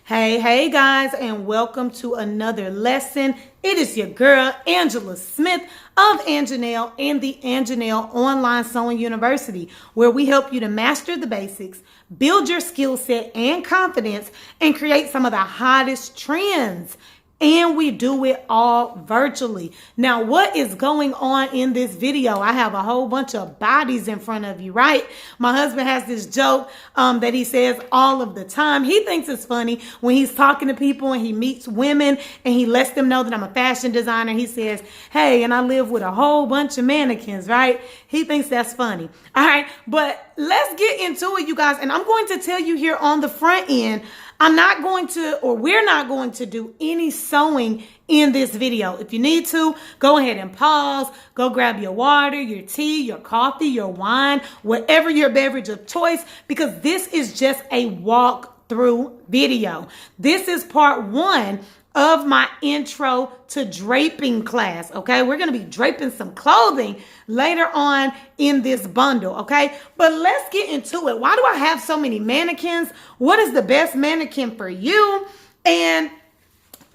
Hey guys, and welcome to another lesson. It is your girl, Angela Smith of Anjanelle and the Anjanelle Online Sewing University, where we help you to master the basics, build your skill set and confidence, and create some of the hottest trends. And we do it all virtually. Now, what is going on in this video? I have a whole bunch of bodies in front of you, right? My husband has this joke that he says all of the time. He thinks it's funny when he's talking to people and he meets women and he lets them know that I'm a fashion designer. He says, hey, and I live with a whole bunch of mannequins, right? He thinks that's funny. All right, but let's get into it, you guys. And I'm going to tell you here on the front end, we're not going to do any sewing in this video. If you need to, go ahead and pause, go grab your water, your tea, your coffee, your wine, whatever your beverage of choice, because this is just a walk-through video. This is part one of my intro to draping class, okay? We're gonna be draping some clothing later on in this bundle, okay? But let's get into it. Why do I have so many mannequins? What is the best mannequin for you? And,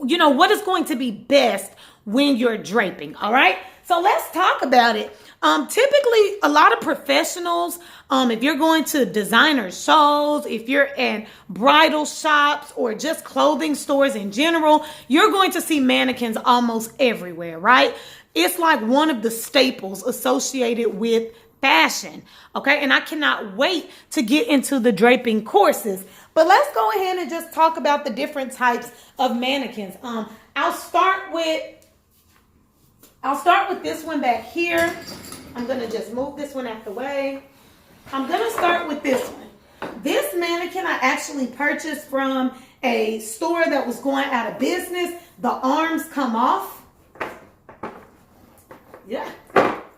you know, what is going to be best when you're draping, all right? So let's talk about it. Typically, a lot of professionals, if you're going to designer shows, if you're in bridal shops or just clothing stores in general, you're going to see mannequins almost everywhere, right? It's like one of the staples associated with fashion, okay? And I cannot wait to get into the draping courses. But let's go ahead and just talk about the different types of mannequins. I'll start with this one back here. I'm going to just move this one out the way. I'm going to start with this one. This mannequin I actually purchased from a store that was going out of business. The arms come off. Yeah,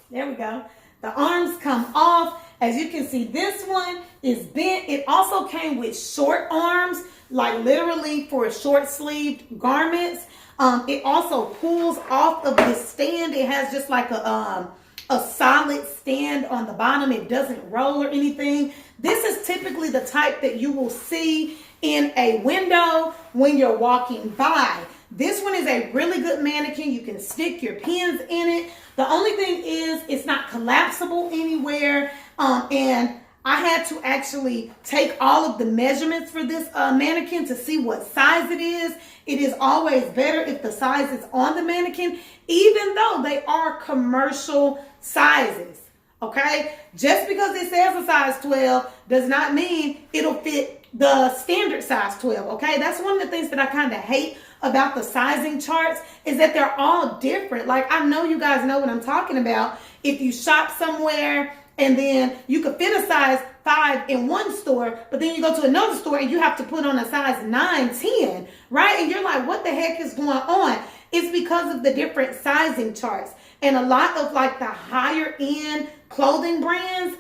there we go. The arms come off. As you can see, this one is bent. It also came with short arms, like literally for short sleeved garments. It also pulls off of this stand. It has just like a solid stand on the bottom. It doesn't roll or anything. This is typically the type that you will see in a window when you're walking by. This one is a really good mannequin. You can stick your pins in it. The only thing is it's not collapsible anywhere. And I had to actually take all of the measurements for this mannequin to see what size it is. It is always better if the size is on the mannequin, even though they are commercial sizes, okay? Just because it says a size 12 does not mean it'll fit the standard size 12, okay? That's one of the things that I kind of hate about the sizing charts is that they're all different. Like, I know you guys know what I'm talking about. If you shop somewhere and then you could fit a size 5 in one store, but then you go to another store and you have to put on a size 9, 10, right? And you're like, what the heck is going on? It's because of the different sizing charts. And a lot of like the higher end clothing brands,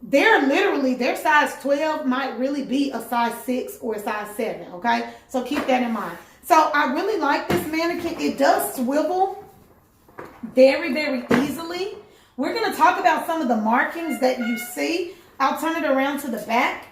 their size 12 might really be a size 6 or a size 7, okay? So keep that in mind. So I really like this mannequin. It does swivel very, very easily. We're going to talk about some of the markings that you see. I'll turn it around to the back.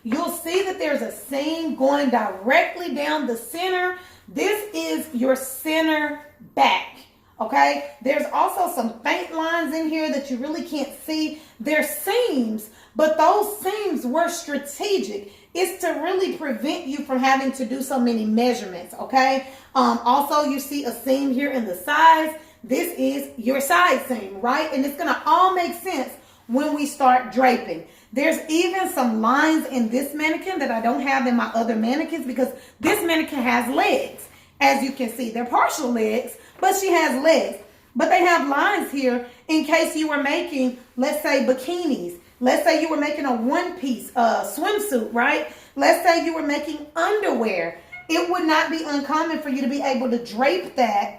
You'll see that there's a seam going directly down the center. This is your center back, okay? There's also some faint lines in here that you really can't see. They're seams, but those seams were strategic. It's to really prevent you from having to do so many measurements, okay? Also, you see a seam here in the sides. This is your side seam, right? And it's going to all make sense when we start draping. There's even some lines in this mannequin that I don't have in my other mannequins because this mannequin has legs. As you can see, they're partial legs, but she has legs. But they have lines here in case you were making, let's say, bikinis. Let's say you were making a one-piece swimsuit, right? Let's say you were making underwear. It would not be uncommon for you to be able to drape that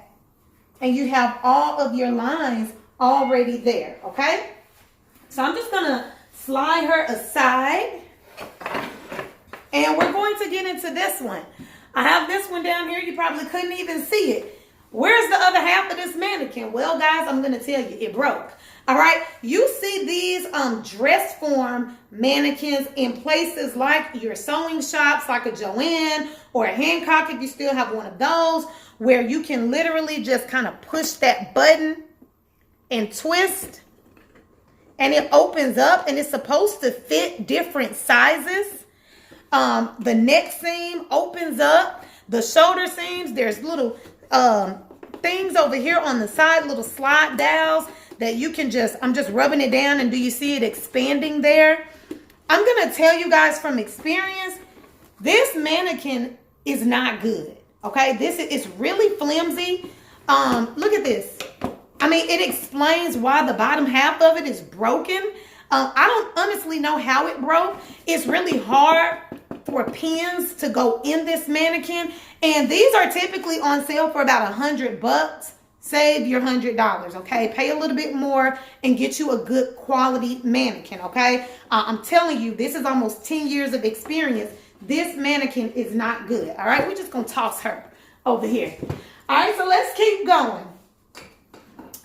and you have all of your lines already there, okay? So I'm just going to slide her aside. And we're going to get into this one. I have this one down here. You probably couldn't even see it. Where's the other half of this mannequin? Well, guys, I'm going to tell you, it broke. All right, you see these dress form mannequins in places like your sewing shops, like a Joann or a Hancock, if you still have one of those, where you can literally just kind of push that button and twist, and it opens up, and it's supposed to fit different sizes. The neck seam opens up, the shoulder seams, there's little things over here on the side, little slide dowels that you can just, I'm just rubbing it down, and do you see it expanding there? I'm going to tell you guys from experience, this mannequin is not good. Okay, this is really flimsy. Look at this. I mean, it explains why the bottom half of it is broken. I don't honestly know how it broke. It's really hard for pins to go in this mannequin. And these are typically on sale for about $100. Save your $100, okay? Pay a little bit more and get you a good quality mannequin, okay? I'm telling you, this is almost 10 years of experience. This mannequin is not good, all right? We're just going to toss her over here. All right, so let's keep going.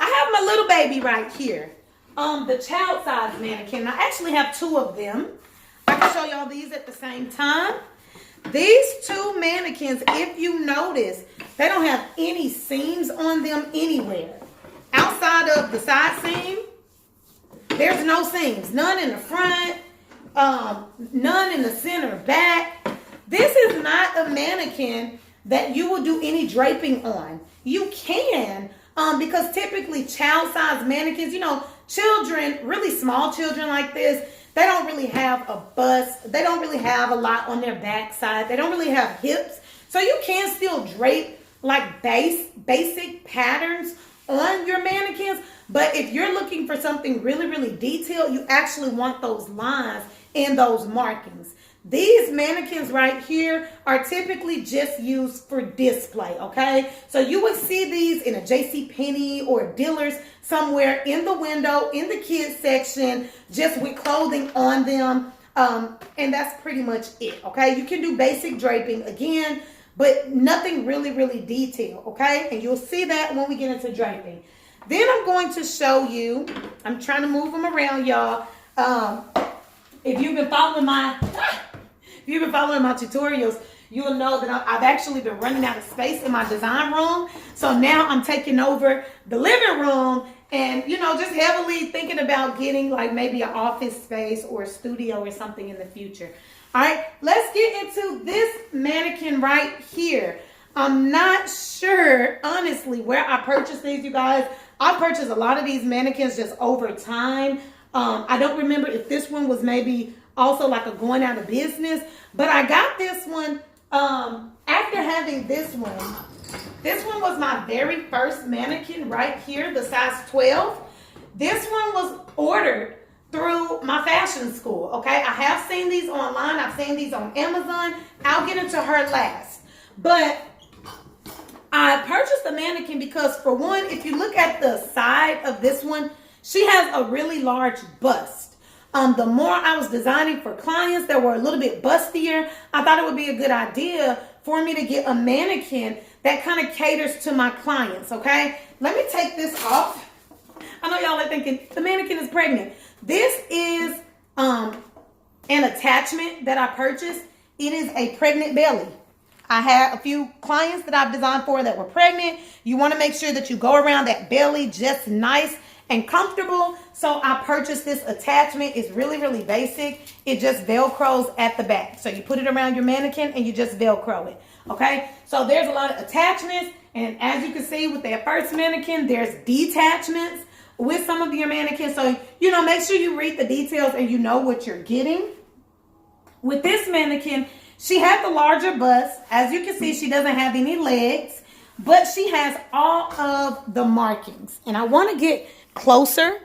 I have my little baby right here. The child size mannequin. I actually have two of them. I can show y'all these at the same time. These two mannequins, if you notice, they don't have any seams on them anywhere. Outside of the side seam, there's no seams. None in the front, none in the center back. This is not a mannequin that you will do any draping on. You can, because typically child size mannequins, you know, children, really small children like this, they don't really have a bust. They don't really have a lot on their backside. They don't really have hips. So you can still drape like basic patterns on your mannequins. But if you're looking for something really, really detailed, you actually want those lines and those markings. These mannequins right here are typically just used for display, okay? So you would see these in a JCPenney or Dillard's somewhere in the window, in the kids section, just with clothing on them. And that's pretty much it, okay? You can do basic draping again, but nothing really, really detailed, okay? And you'll see that when we get into draping. Then I'm going to show you, I'm trying to move them around, y'all. If you've been following my tutorials, you'll know that I've actually been running out of space in my design room. So now I'm taking over the living room and, you know, just heavily thinking about getting like maybe an office space or a studio or something in the future. All right, let's get into this mannequin right here. I'm not sure, honestly, where I purchased these, you guys. I purchased a lot of these mannequins just over time. I don't remember if this one was maybe also like a going out of business, but I got this one after having this one. This one was my very first mannequin right here, the size 12. This one was ordered through my fashion school, okay? I have seen these online. I've seen these on Amazon. I'll get into her last. But I purchased the mannequin because, for one, if you look at the side of this one, she has a really large bust. The more I was designing for clients that were a little bit bustier, I thought it would be a good idea for me to get a mannequin that kind of caters to my clients, okay? Let me take this off. I know y'all are thinking, the mannequin is pregnant. This is an attachment that I purchased. It is a pregnant belly. I had a few clients that I've designed for that were pregnant. You want to make sure that you go around that belly just nice and comfortable. So I purchased this attachment. It's really, really basic. It just Velcros at the back. So you put it around your mannequin and you just Velcro it. Okay. So there's a lot of attachments. And as you can see with that first mannequin, there's detachments with some of your mannequins. So, you know, make sure you read the details and you know what you're getting. With this mannequin, she had the larger bust. As you can see, she doesn't have any legs, but she has all of the markings. And I want to get closer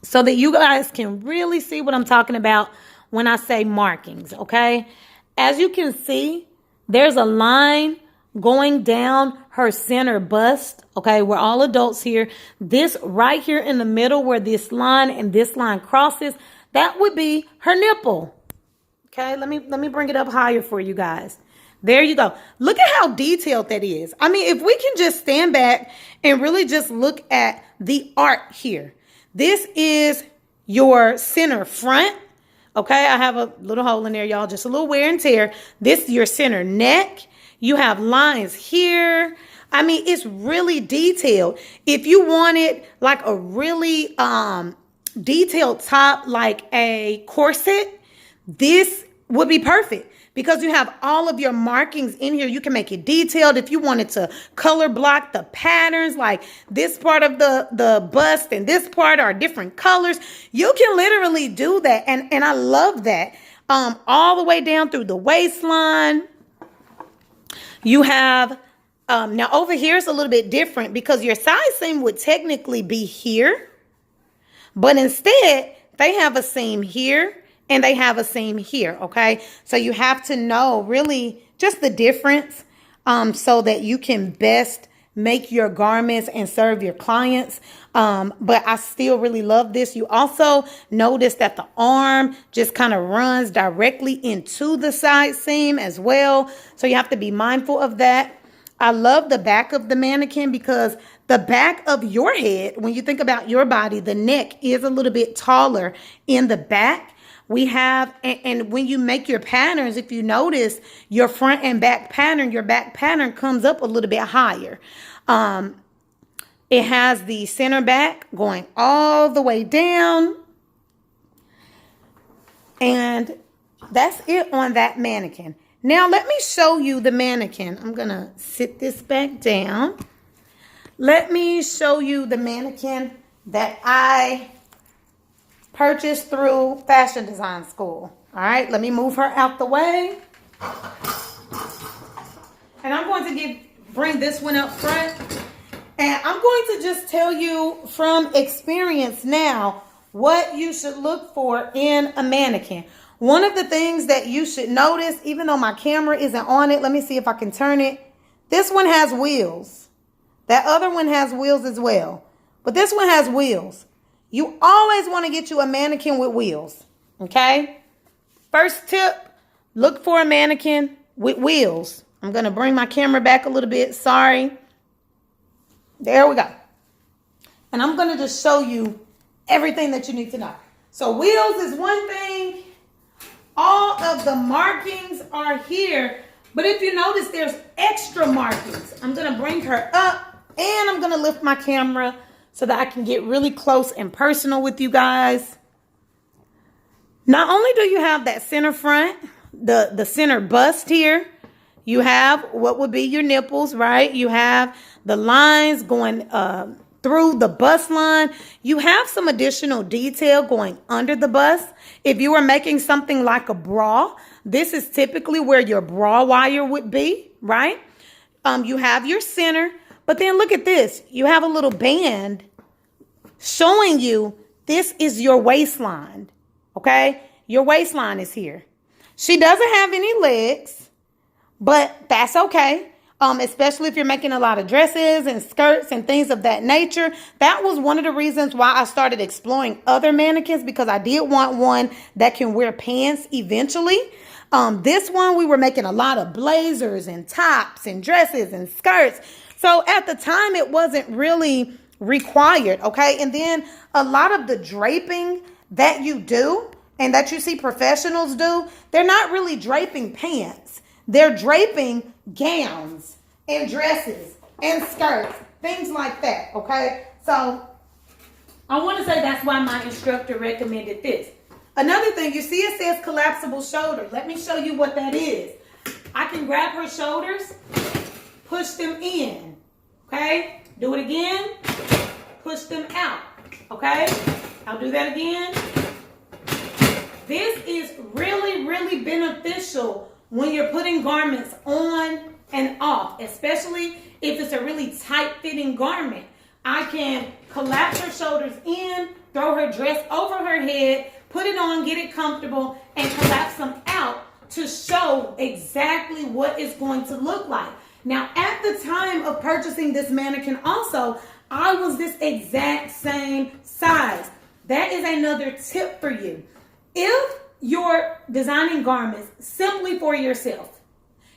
so that you guys can really see what I'm talking about when I say markings, okay? As you can see, there's a line going down her center bust, okay? We're all adults here. This right here in the middle where this line and this line crosses, that would be her nipple. Okay, let me bring it up higher for you guys. There you go. Look at how detailed that is. I mean, if we can just stand back and really just look at the art here. This is your center front. Okay, I have a little hole in there, y'all. Just a little wear and tear. This is your center neck. You have lines here. I mean, it's really detailed. If you wanted like a really detailed top, like a corset, this would be perfect because you have all of your markings in here. You can make it detailed. If you wanted to color block the patterns, like this part of the bust and this part are different colors, you can literally do that. And I love that. All the way down through the waistline. You have, now over here it's a little bit different because your side seam would technically be here. But instead, they have a seam here and they have a seam here, okay? So you have to know really just the difference so that you can best make your garments and serve your clients. But I still really love this. You also notice that the arm just kind of runs directly into the side seam as well. So you have to be mindful of that. I love the back of the mannequin because the back of your head, when you think about your body, the neck is a little bit taller in the back. We have, and when you make your patterns, if you notice your front and back pattern, your back pattern comes up a little bit higher. It has the center back going all the way down. And that's it on that mannequin. Now, let me show you the mannequin. I'm going to sit this back down. Let me show you the mannequin that I purchased through fashion design school. All right, let me move her out the way. And I'm going to bring this one up front. And I'm going to just tell you from experience now what you should look for in a mannequin. One of the things that you should notice, even though my camera isn't on it, let me see if I can turn it. This one has wheels. That other one has wheels as well. But this one has wheels. You always want to get you a mannequin with wheels. Okay? First tip, look for a mannequin with wheels. I'm going to bring my camera back a little bit. Sorry. There we go. And I'm going to just show you everything that you need to know. So wheels is one thing. All of the markings are here. But if you notice, there's extra markings. I'm going to bring her up and I'm going to lift my camera so that I can get really close and personal with you guys. Not only do you have that center front, the center bust here, you have what would be your nipples, right? You have the lines going through the bust line. You have some additional detail going under the bust. If you were making something like a bra, this is typically where your bra wire would be, right? You have your center, but then look at this. You have a little band showing you this is your waistline, okay? Your waistline is here. She doesn't have any legs, but that's okay. Especially if you're making a lot of dresses and skirts and things of that nature. That was one of the reasons why I started exploring other mannequins, because I did want one that can wear pants eventually. This one, we were making a lot of blazers and tops and dresses and skirts. So at the time, it wasn't really required, okay? And then a lot of the draping that you do and that you see professionals do, they're not really draping pants. They're draping gowns and dresses and skirts, things like that, okay? So I want to say that's why my instructor recommended this. Another thing, you see it says collapsible shoulders. Let me show you what that is. I can grab her shoulders, push them in, okay? Do it again, push them out, okay? I'll do that again. This is really, really beneficial when you're putting garments on and off, especially if it's a really tight-fitting garment. I can collapse her shoulders in, throw her dress over her head, put it on, get it comfortable, and collapse them out to show exactly what it's going to look like. Now, at the time of purchasing this mannequin also, I was this exact same size. That is another tip for you. If you're designing garments simply for yourself,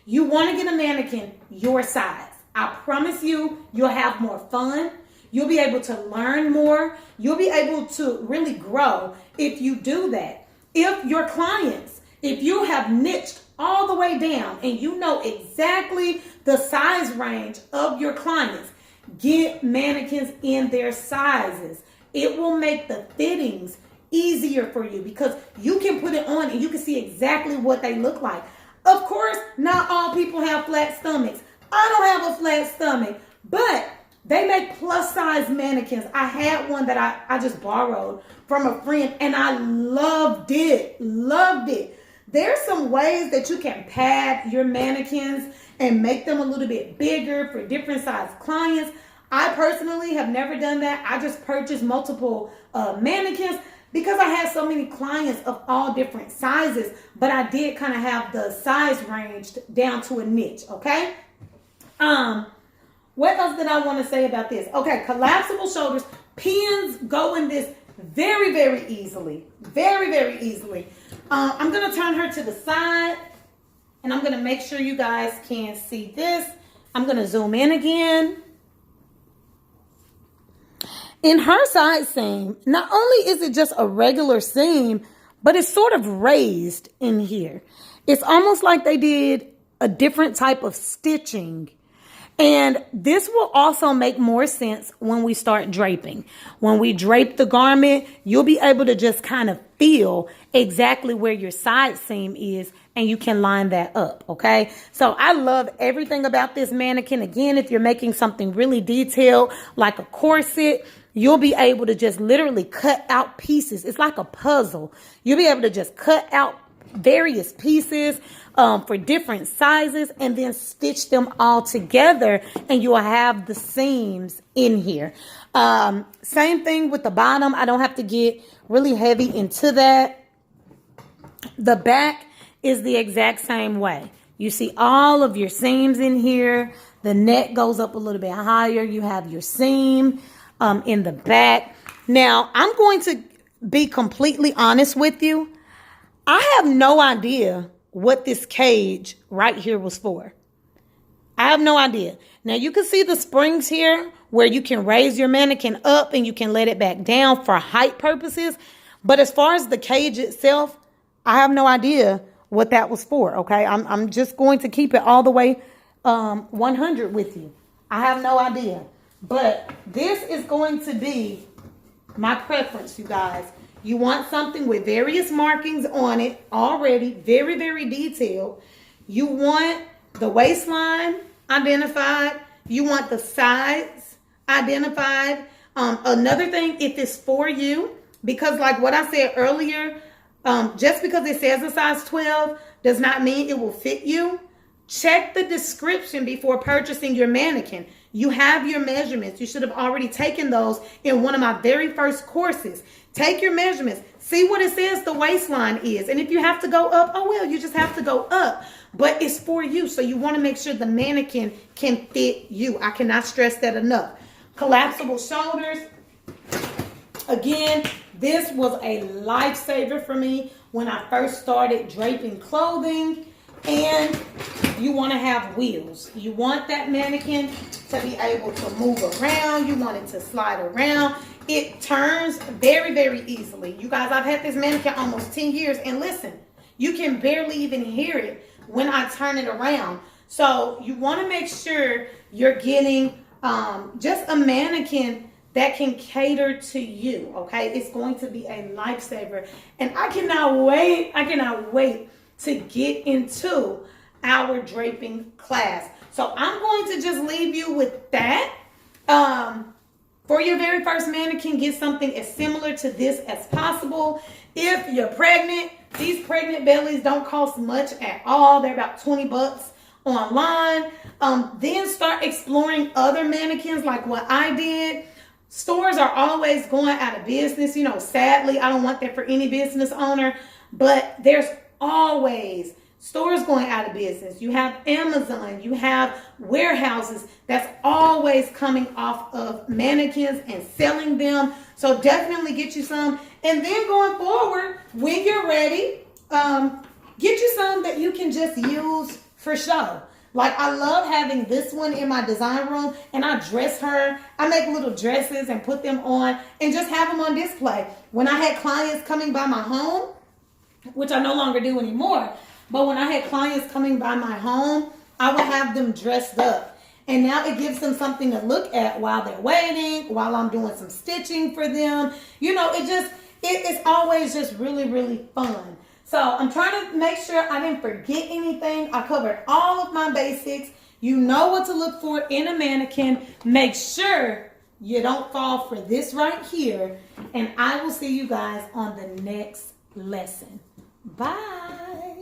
You want to get a mannequin your size. I promise you, you'll have more fun. You'll be able to learn more. You'll be able to really grow if you do that. If your clients, if you have niched all the way down and you know exactly the size range of your clients, get mannequins in their sizes. It will make the fittings easier for you because you can put it on and you can see exactly what they look like. Of course, not all people have flat stomachs. I don't have a flat stomach, but they make plus size mannequins. I had one that I just borrowed from a friend and I loved it. Loved it. There's some ways that you can pad your mannequins and make them a little bit bigger for different size clients. I personally have never done that. I just purchased multiple mannequins because I had so many clients of all different sizes, but I did kind of have the size range down to a niche, okay? What else did I want to say about this? Okay, collapsible shoulders. Pins go in this very, very easily. Very, very easily. I'm going to turn her to the side, and I'm going to make sure you guys can see this. I'm going to zoom in again. In her side seam, not only is it just a regular seam, but it's sort of raised in here. It's almost like they did a different type of stitching. And this will also make more sense when we start draping. When we drape the garment, you'll be able to just kind of feel exactly where your side seam is and you can line that up, okay? So I love everything about this mannequin. Again, if you're making something really detailed like a corset, you'll be able to just literally cut out pieces. It's like a puzzle. You'll be able to just cut out various pieces for different sizes and then stitch them all together and you will have the seams in here. Same thing with the bottom. I don't have to get really heavy into that. The back is the exact same way. You see all of your seams in here. The neck goes up a little bit higher. You have your seam in the back. Now, I'm going to be completely honest with you. I have no idea what this cage right here was for. I have no idea. Now, you can see the springs here where you can raise your mannequin up and you can let it back down for height purposes. But as far as the cage itself, I have no idea what that was for, okay? I'm just going to keep it all the way 100 with you. I have no idea. But this is going to be my preference, you guys. You want something with various markings on it already, very, very detailed. You want the waistline identified. You want the sides identified. Another thing, if it's for you, because like what I said earlier, just because it says a size 12 does not mean it will fit you. Check the description before purchasing your mannequin. You have your measurements. You should have already taken those in one of my very first courses. Take your measurements. See what it says the waistline is. And if you have to go up, oh well, you just have to go up. But it's for you. So you want to make sure the mannequin can fit you. I cannot stress that enough. Collapsible shoulders. Again, this was a lifesaver for me when I first started draping clothing. And you want to have wheels. You want that mannequin to be able to move around. You want it to slide around. It turns very, very easily. You guys, I've had this mannequin almost 10 years. And listen, you can barely even hear it when I turn it around. So you want to make sure you're getting just a mannequin that can cater to you, okay? It's going to be a lifesaver. And I cannot wait to get into our draping class. So I'm going to just leave you with that. For your very first mannequin, get something as similar to this as possible. If you're pregnant, these pregnant bellies don't cost much at all. They're about 20 bucks online. Then start exploring other mannequins like what I did. Stores are always going out of business. You know, sadly, I don't want that for any business owner, but there's always stores going out of business. You have Amazon, you have warehouses that's always coming off of mannequins and selling them. So definitely get you some. And then going forward, when you're ready, get you some that you can just use for show. Like, I love having this one in my design room, and I dress her. I make little dresses and put them on and just have them on display. When I had clients coming by my home, which I no longer do anymore, but when I had clients coming by my home, I would have them dressed up. And now it gives them something to look at while they're waiting, while I'm doing some stitching for them. You know, it's always just really, really fun. So I'm trying to make sure I didn't forget anything. I covered all of my basics. You know what to look for in a mannequin. Make sure you don't fall for this right here. And I will see you guys on the next lesson. Bye.